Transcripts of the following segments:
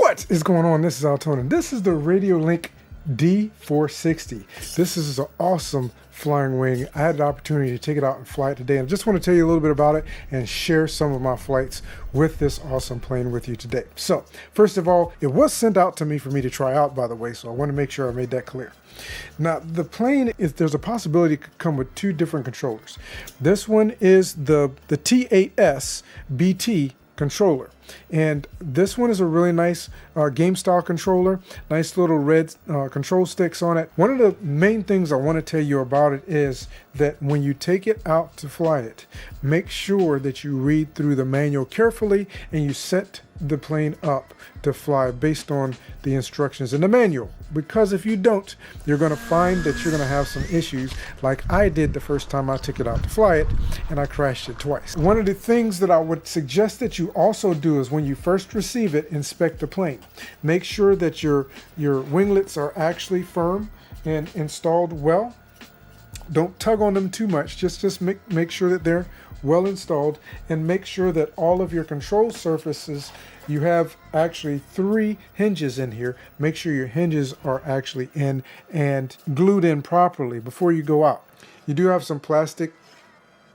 What is going on? This is AlTone, and this is the Radiolink D460. This is an awesome flying wing. I had the opportunity to take it out and fly it today, and I just want to tell you a little bit about it and share some of my flights with this awesome plane with you today. So, first of all, it was sent out to me for me to try out, by the way, so I want to make sure I made that clear. Now, the plane, there's a possibility it could come with two different controllers. This one is the T8S BT controller, and this one is a really nice game style controller. Nice little red control sticks on it. One of the main things I want to tell you about it is that when you take it out to fly it, make sure that you read through the manual carefully and you set the plane up to fly based on the instructions in the manual, because if you don't, you're going to find that you're going to have some issues like I did the first time I took it out to fly it, and I crashed it twice. One of the things that I would suggest that you also do is when you first receive it, inspect the plane. Make sure that your winglets are actually firm and installed well. Don't tug on them too much. Just make sure that they're well installed, and make sure that all of your control surfaces, you have actually 3 hinges in here. Make sure your hinges are actually in and glued in properly before you go out. You do have some plastic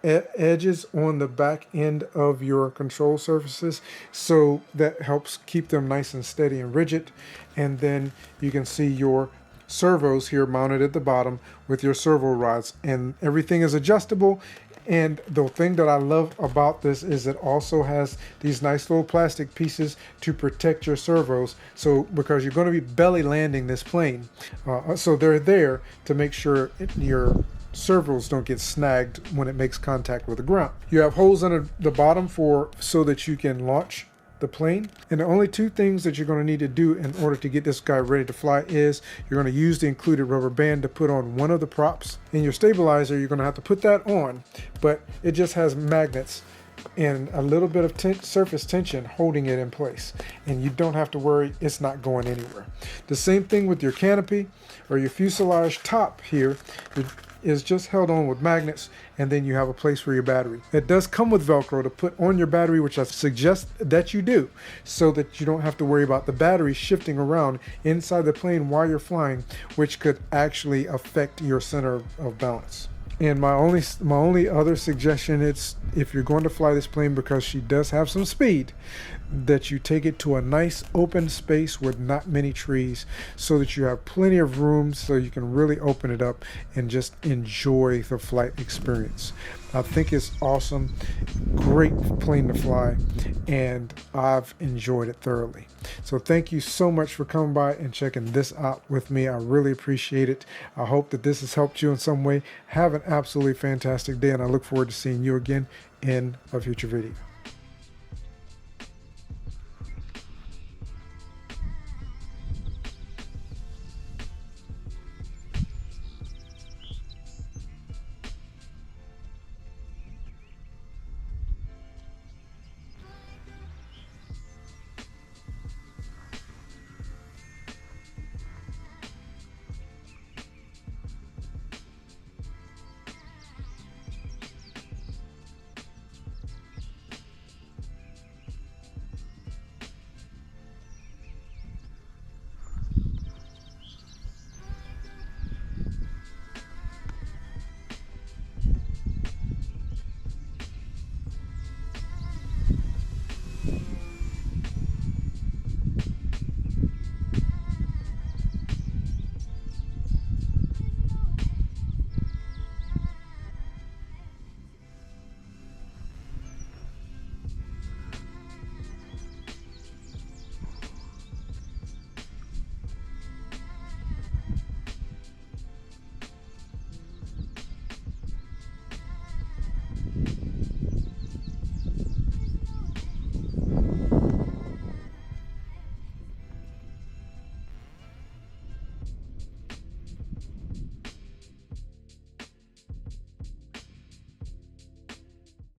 edges on the back end of your control surfaces, so that helps keep them nice and steady and rigid. And then you can see your servos here mounted at the bottom with your servo rods, and everything is adjustable. And the thing that I love about this is it also has these nice little plastic pieces to protect your servos. So because you're going to be belly landing this plane, so they're there to make sure your servos don't get snagged when it makes contact with the ground. You have holes under the bottom so that you can launch the plane. And the only 2 things that you're going to need to do in order to get this guy ready to fly is you're going to use the included rubber band to put on one of the props. In your stabilizer, you're going to have to put that on, but it just has magnets and a little bit of surface tension holding it in place, and you don't have to worry, it's not going anywhere. The same thing with your canopy or your fuselage top here. Is just held on with magnets, and then you have a place for your battery. It does come with Velcro to put on your battery, which I suggest that you do, so that you don't have to worry about the battery shifting around inside the plane while you're flying, which could actually affect your center of balance. And my only other suggestion is, if you're going to fly this plane, because she does have some speed, that you take it to a nice open space with not many trees, so that you have plenty of room so you can really open it up and just enjoy the flight experience. I think it's awesome. Great plane to fly, and I've enjoyed it thoroughly. So thank you so much for coming by and checking this out with me. I really appreciate it. I hope that this has helped you in some way. Have an absolutely fantastic day, and I look forward to seeing you again in a future video.